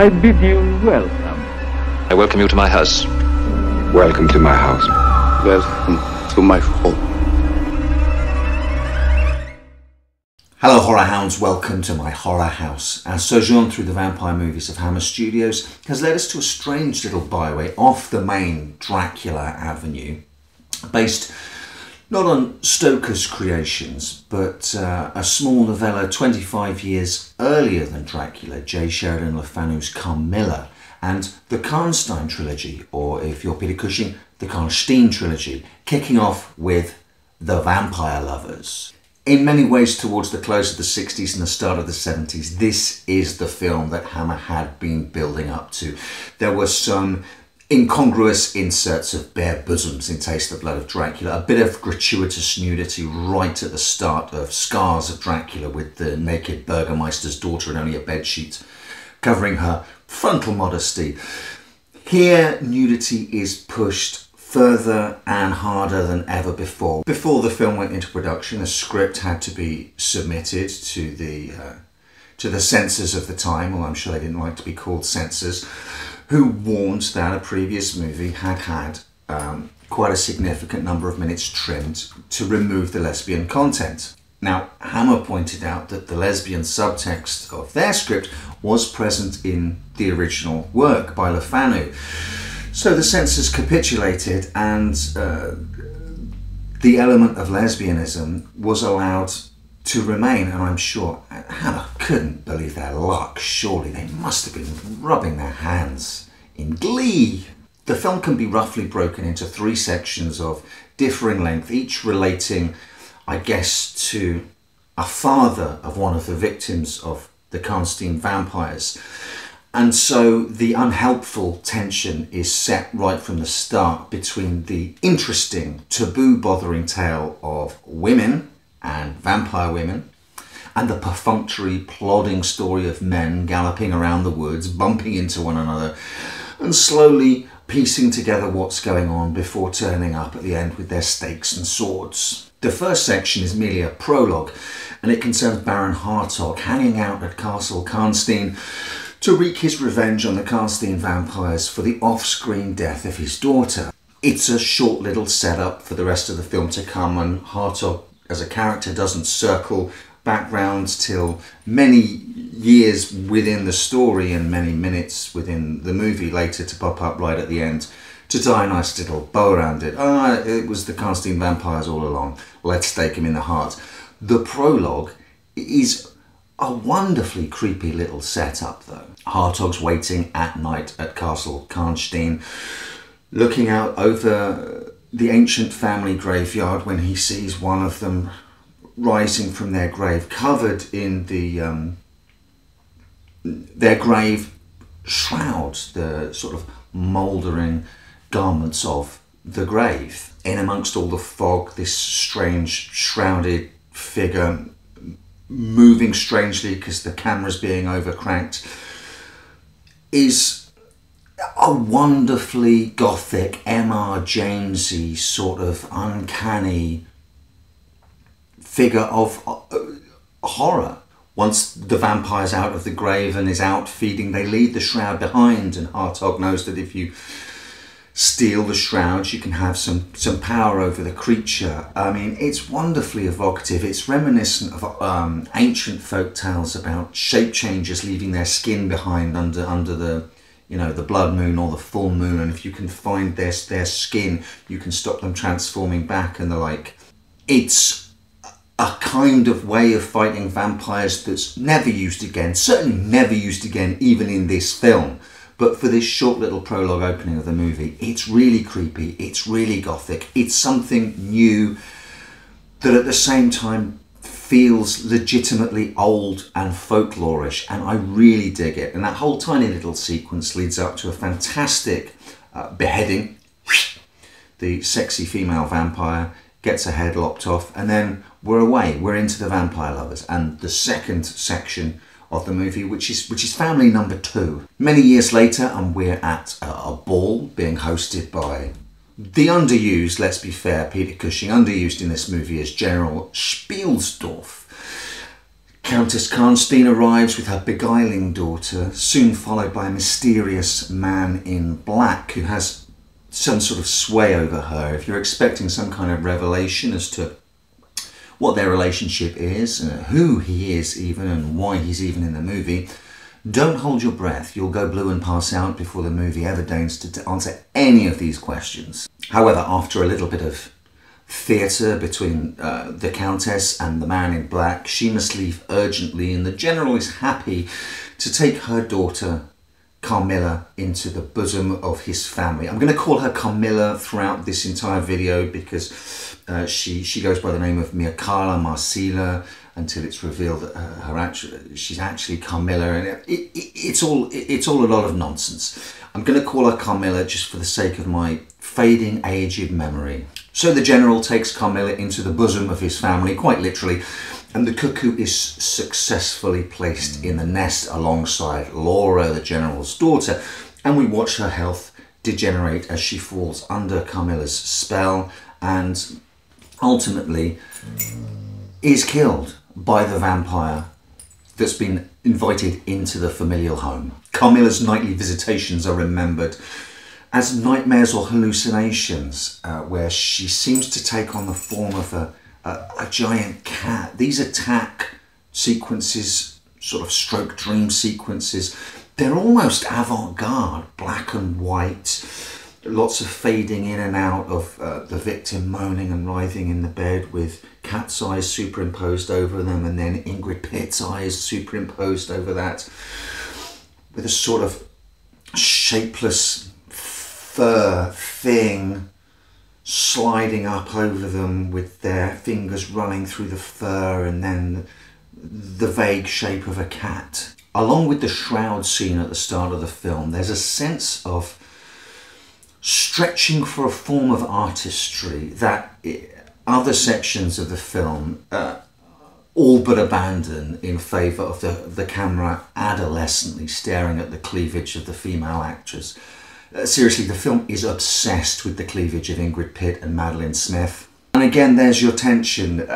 I bid you welcome. I welcome you to my house. Welcome to my house. Welcome to my home. Hello horror hounds, welcome to my horror house. Our sojourn through the vampire movies of Hammer Studios has led us to a strange little byway off the main Dracula Avenue, based not on Stoker's creations, but a small novella 25 years earlier than Dracula, J. Sheridan Le Fanu's Carmilla, and the Karnstein trilogy, or if you're Peter Cushing, the Karnstein trilogy, kicking off with The Vampire Lovers. In many ways, towards the close of the 60s and the start of the 70s, this is the film that Hammer had been building up to. There were some incongruous inserts of bare bosoms in Taste the Blood of Dracula, a bit of gratuitous nudity right at the start of Scars of Dracula with the naked Burgermeister's daughter and only a bedsheet covering her frontal modesty. Here, nudity is pushed further and harder than ever before. Before the film went into production, a script had to be submitted to the censors of the time, well, I'm sure they didn't like to be called censors, who warned that a previous movie had quite a significant number of minutes trimmed to remove the lesbian content. Now, Hammer pointed out that the lesbian subtext of their script was present in the original work by Le Fanu. So the censors capitulated, and the element of lesbianism was allowed to remain, and I'm sure Hammer couldn't believe their luck. Surely they must have been rubbing their hands in glee. The film can be roughly broken into 3 sections of differing length, each relating, I guess, to a father of one of the victims of the Karnstein vampires. And so the unhelpful tension is set right from the start between the interesting, taboo-bothering tale of women and vampire women, and the perfunctory, plodding story of men galloping around the woods, bumping into one another, and slowly piecing together what's going on before turning up at the end with their stakes and swords. The first section is merely a prologue, and it concerns Baron Hartog hanging out at Castle Karnstein to wreak his revenge on the Karnstein vampires for the off-screen death of his daughter. It's a short little setup for the rest of the film to come, and Hartog as a character doesn't circle background till many years within the story and many minutes within the movie later to pop up right at the end to tie a nice little bow around it. It was the Karnstein vampires all along. Let's stake him in the heart. The prologue is a wonderfully creepy little setup though. Hartog's waiting at night at Castle Karnstein, looking out over the ancient family graveyard when he sees one of them rising from their grave, covered in their grave shrouds, the sort of mouldering garments of the grave. In amongst all the fog, this strange shrouded figure moving strangely because the camera's being overcranked is a wonderfully gothic M.R. Jamesy sort of uncanny figure of horror. Once the vampire's out of the grave and is out feeding, they leave the shroud behind, and Hartog knows that if you steal the shrouds, you can have some power over the creature. I mean, it's wonderfully evocative. It's reminiscent of ancient folk tales about shape changers leaving their skin behind under the, you know, the blood moon or the full moon, and if you can find their skin, you can stop them transforming back and the like. It's a kind of way of fighting vampires that's never used again, certainly never used again even in this film. But for this short little prologue opening of the movie, it's really creepy, it's really gothic, it's something new that at the same time feels legitimately old and folklorish, and I really dig it. And that whole tiny little sequence leads up to a fantastic beheading. The sexy female vampire gets her head lopped off, and then we're away, we're into The Vampire Lovers, and the second section of the movie, which is family number 2. Many years later, and we're at a ball being hosted by the underused, let's be fair, Peter Cushing, underused in this movie as General Spielsdorf. Countess Karnstein arrives with her beguiling daughter, soon followed by a mysterious man in black who has some sort of sway over her. If you're expecting some kind of revelation as to what their relationship is, who he is even, and why he's even in the movie, don't hold your breath. You'll go blue and pass out before the movie ever deigns to answer any of these questions. However, after a little bit of theatre between the Countess and the man in black, she must leave urgently, and the General is happy to take her daughter Carmilla into the bosom of his family. I'm going to call her Carmilla throughout this entire video because she goes by the name of Mircalla Marcilla until it's revealed that she's actually Carmilla, and it's all a lot of nonsense. I'm going to call her Carmilla just for the sake of my fading, aged memory. So the General takes Carmilla into the bosom of his family, quite literally, and the cuckoo is successfully placed in the nest alongside Laura, the General's daughter, and we watch her health degenerate as she falls under Carmilla's spell and ultimately is killed by the vampire that's been invited into the familial home. Carmilla's nightly visitations are remembered as nightmares or hallucinations, where she seems to take on the form of a giant cat. These attack sequences, sort of stroke dream sequences, they're almost avant-garde, black and white, lots of fading in and out of the victim moaning and writhing in the bed with cat's eyes superimposed over them, and then Ingrid Pitt's eyes superimposed over that, with a sort of shapeless fur thing sliding up over them with their fingers running through the fur, and then the vague shape of a cat. Along with the shroud scene at the start of the film, there's a sense of stretching for a form of artistry that other sections of the film all but abandon in favour of the camera adolescently staring at the cleavage of the female actress. Seriously, the film is obsessed with the cleavage of Ingrid Pitt and Madeline Smith. And again, there's your tension.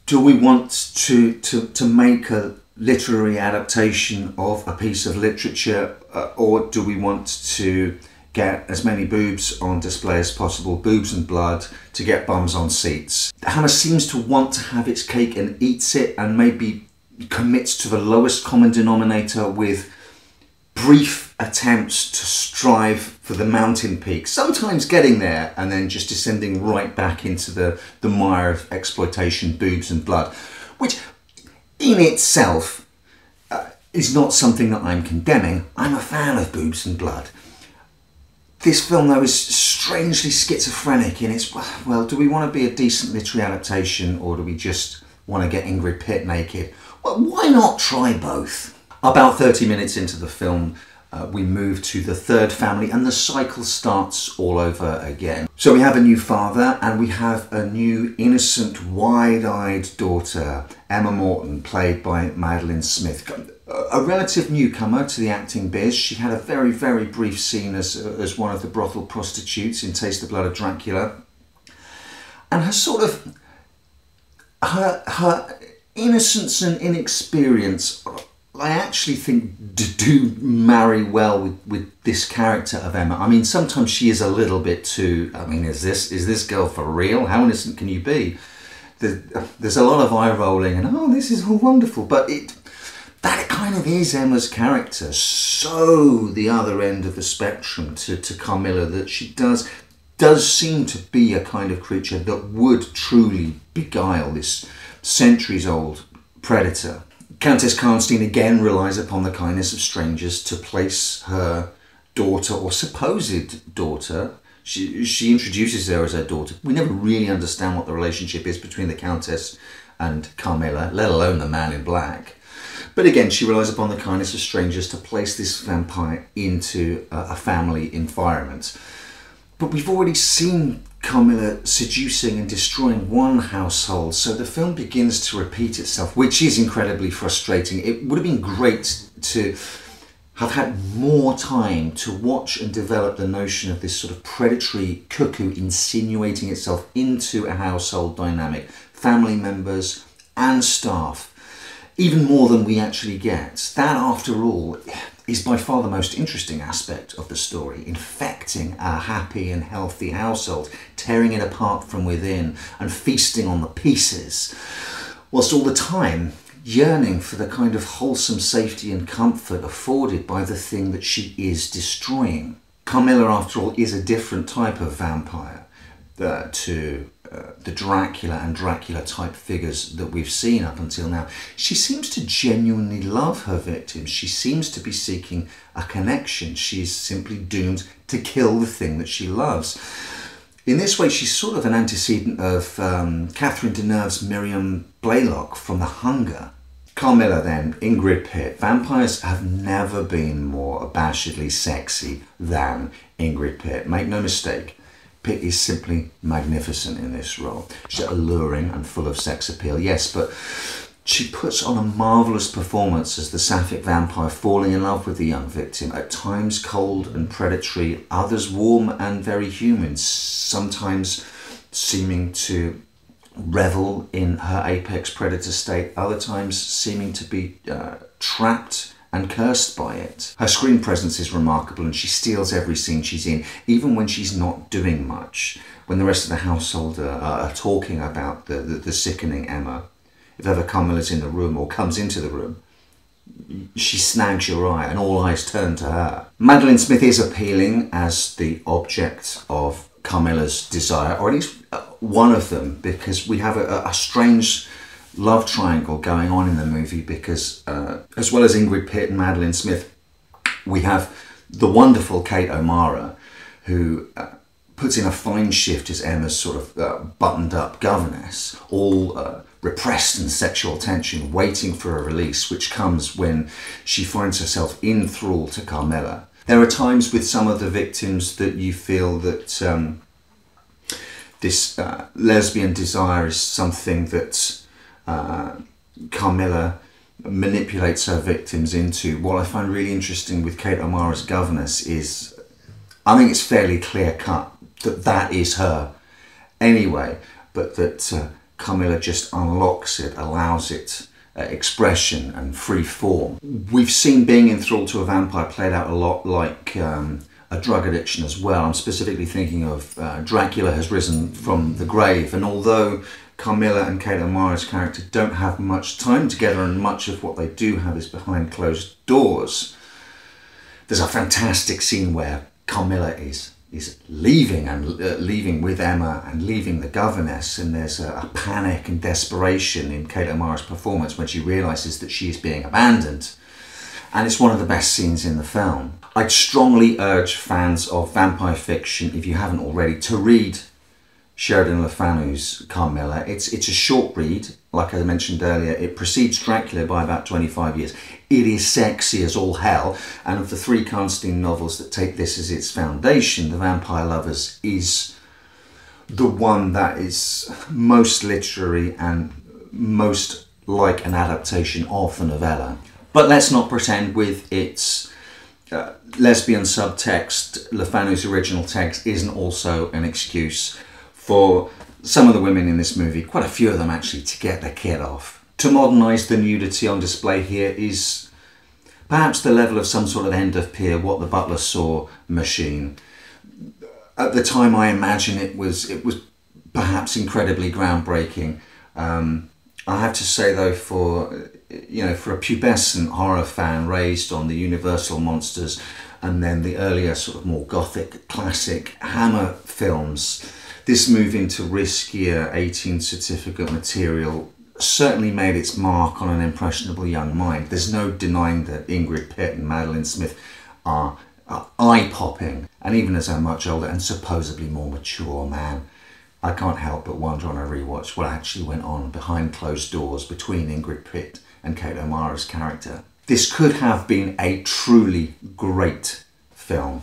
Do we want to make a literary adaptation of a piece of literature, or do we want to get as many boobs on display as possible, boobs and blood, to get bums on seats? Hammer seems to want to have its cake and eats it, and maybe commits to the lowest common denominator with brief attempts to strive for the mountain peak, sometimes getting there and then just descending right back into the mire of exploitation, boobs and blood, which in itself is not something that I'm condemning. I'm a fan of boobs and blood. This film, though, is strangely schizophrenic in its, well, do we want to be a decent literary adaptation, or do we just want to get Ingrid Pitt naked? Well, why not try both? About 30 minutes into the film, we move to the third family, and the cycle starts all over again. So we have a new father, and we have a new innocent, wide-eyed daughter, Emma Morton, played by Madeline Smith. A relative newcomer to the acting biz. She had a very, very brief scene as one of the brothel prostitutes in Taste the Blood of Dracula. And her sort of, her innocence and inexperience, I actually think do marry well with this character of Emma. I mean, sometimes she is a little bit too, I mean, is this girl for real? How innocent can you be? There's a lot of eye rolling and, oh, this is all wonderful, but that kind of is Emma's character. So the other end of the spectrum to Carmilla, that she does seem to be a kind of creature that would truly beguile this centuries-old predator. Countess Karnstein again relies upon the kindness of strangers to place her daughter, or supposed daughter, she introduces her as her daughter. We never really understand what the relationship is between the Countess and Carmilla, let alone the man in black. But again, she relies upon the kindness of strangers to place this vampire into a family environment. But we've already seen Carmilla seducing and destroying one household, so the film begins to repeat itself, which is incredibly frustrating. It would have been great to have had more time to watch and develop the notion of this sort of predatory cuckoo insinuating itself into a household dynamic, family members and staff. even more than we actually get. That, after all, is by far the most interesting aspect of the story, infecting a happy and healthy household, tearing it apart from within and feasting on the pieces, whilst all the time yearning for the kind of wholesome safety and comfort afforded by the thing that she is destroying. Carmilla, after all, is a different type of vampire to the Dracula and Dracula type figures that we've seen up until now. She seems to genuinely love her victims. She seems to be seeking a connection. She's simply doomed to kill the thing that she loves. In this way, she's sort of an antecedent of Catherine Deneuve's Miriam Blaylock from The Hunger. Carmilla then, Ingrid Pitt. Vampires have never been more abashedly sexy than Ingrid Pitt. Make no mistake, Pitt is simply magnificent in this role. She's alluring and full of sex appeal, yes, but she puts on a marvellous performance as the sapphic vampire falling in love with the young victim, at times cold and predatory, others warm and very human, sometimes seeming to revel in her apex predator state, other times seeming to be trapped and cursed by it. Her screen presence is remarkable and she steals every scene she's in, even when she's not doing much. When the rest of the household are talking about the sickening Emma, if ever Carmilla's in the room or comes into the room, she snags your eye and all eyes turn to her. Madeline Smith is appealing as the object of Carmilla's desire, or at least one of them, because we have a strange love triangle going on in the movie, because as well as Ingrid Pitt and Madeline Smith, we have the wonderful Kate O'Mara, who puts in a fine shift as Emma's sort of buttoned up governess, all repressed and sexual tension, waiting for a release, which comes when she finds herself in thrall to Carmilla. There are times with some of the victims that you feel that this lesbian desire is something that Carmilla manipulates her victims into. What I find really interesting with Kate O'Mara's governess is, I think it's fairly clear cut that that is her anyway, but that Carmilla just unlocks it, allows it expression and free form. We've seen being enthralled to a vampire played out a lot like a drug addiction as well. I'm specifically thinking of Dracula Has Risen from the Grave, and although Carmilla and Kate O'Mara's character don't have much time together and much of what they do have is behind closed doors, there's a fantastic scene where Carmilla is leaving and leaving with Emma and leaving the governess, and there's a panic and desperation in Kate O'Mara's performance when she realises that she is being abandoned, and it's one of the best scenes in the film. I'd strongly urge fans of vampire fiction, if you haven't already, to read Sheridan Le Fanu's Carmilla. It's a short read, like I mentioned earlier. It precedes Dracula by about 25 years. It is sexy as all hell, and of the three Karnstein novels that take this as its foundation, The Vampire Lovers is the one that is most literary and most like an adaptation of the novella. But let's not pretend with its lesbian subtext, Le Fanu's original text isn't also an excuse for some of the women in this movie, quite a few of them actually, to get their kid off. To modernise the nudity on display here is perhaps the level of some sort of end of pier, what the butler saw machine. At the time, I imagine it was perhaps incredibly groundbreaking. I have to say though, for a pubescent horror fan raised on the Universal monsters and then the earlier sort of more gothic classic Hammer films, this move into riskier 18 certificate material certainly made its mark on an impressionable young mind. There's no denying that Ingrid Pitt and Madeline Smith are eye-popping, and even as a much older and supposedly more mature man, I can't help but wonder on a rewatch what actually went on behind closed doors between Ingrid Pitt and Kate O'Mara's character. This could have been a truly great film.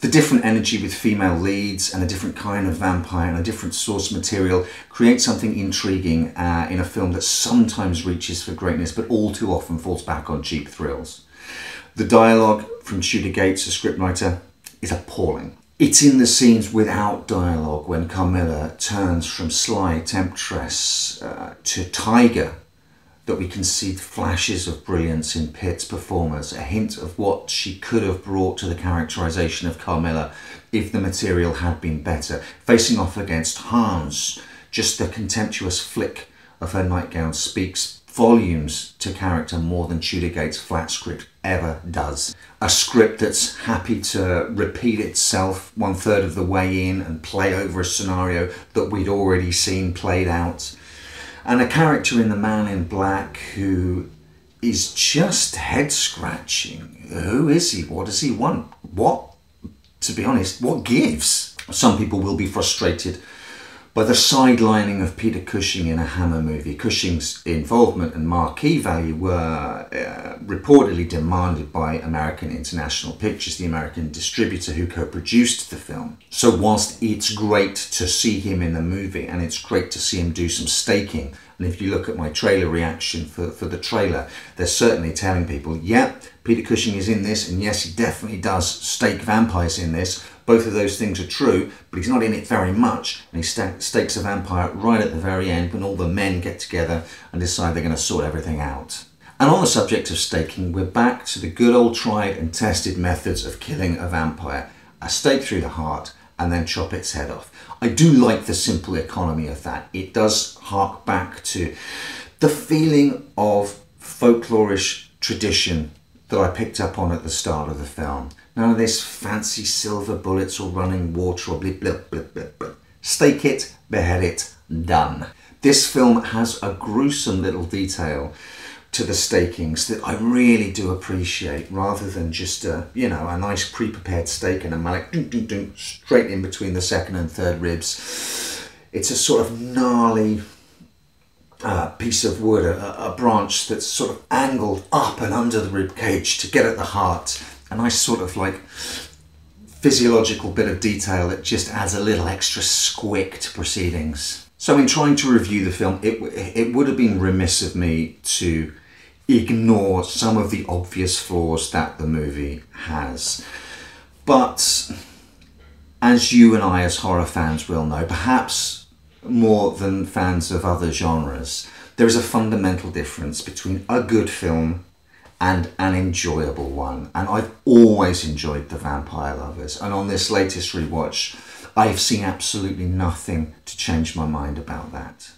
The different energy with female leads and a different kind of vampire and a different source material create something intriguing in a film that sometimes reaches for greatness but all too often falls back on cheap thrills. The dialogue from Tudor Gates, the scriptwriter, is appalling. It's in the scenes without dialogue when Carmilla turns from sly temptress to tiger that we can see flashes of brilliance in Pitt's performance, a hint of what she could have brought to the characterisation of Carmilla if the material had been better. Facing off against Hans, just the contemptuous flick of her nightgown speaks volumes to character more than Tudorgate's flat script ever does. A script that's happy to repeat itself 1/3 of the way in and play over a scenario that we'd already seen played out. And a character in The Man in Black who is just head-scratching. Who is he? What does he want? What, to be honest, what gives? Some people will be frustrated by the sidelining of Peter Cushing in a Hammer movie. Cushing's involvement and marquee value were reportedly demanded by American International Pictures, the American distributor who co-produced the film. So whilst it's great to see him in the movie and it's great to see him do some staking, and if you look at my trailer reaction for the trailer, they're certainly telling people, yeah, Peter Cushing is in this, and yes, he definitely does stake vampires in this. Both of those things are true, but he's not in it very much, and he stakes a vampire right at the very end when all the men get together and decide they're going to sort everything out. And on the subject of staking, we're back to the good old tried and tested methods of killing a vampire. A stake through the heart and then chop its head off. I do like the simple economy of that. It does hark back to the feeling of folklorish tradition that I picked up on at the start of the film. None of this fancy silver bullets or running water or blip blip blip blip blip. Stake it, behead it, done. This film has a gruesome little detail to the stakings that I really do appreciate, rather than just a nice pre-prepared steak and a mallet straight in between the second and third ribs. It's a sort of gnarly piece of wood, a branch that's sort of angled up and under the rib cage to get at the heart. A nice sort of like physiological bit of detail that just adds a little extra squick to proceedings. So in trying to review the film, it would have been remiss of me to ignore some of the obvious flaws that the movie has. But as you and I as horror fans will know, perhaps more than fans of other genres, there is a fundamental difference between a good film and an enjoyable one. And I've always enjoyed The Vampire Lovers, and on this latest rewatch, I've seen absolutely nothing to change my mind about that.